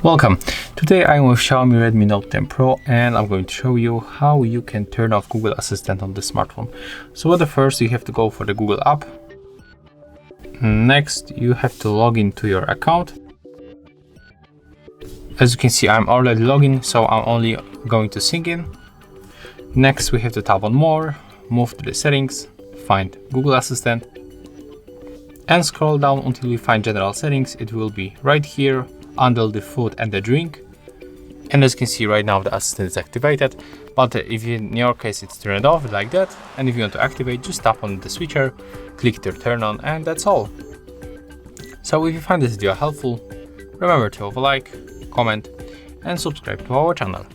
Welcome. Today I'm with Xiaomi Redmi Note 10 Pro and I'm going to show you how you can turn off Google Assistant on the smartphone. So first you have to go for the Google app. Next you have to log into your account. As you can see, I'm already logged in, so I'm only going to sync in. Next we have to tap on more, move to the settings, find Google Assistant and scroll down until you find general settings. It will be right here under the food and the drink. And as you can see right now the assistant is activated, but if in your case it's turned off like that, and if you want to activate, just tap on the switcher, click to turn on, and that's all. So if you find this video helpful, remember to leave a like, comment and subscribe to our channel.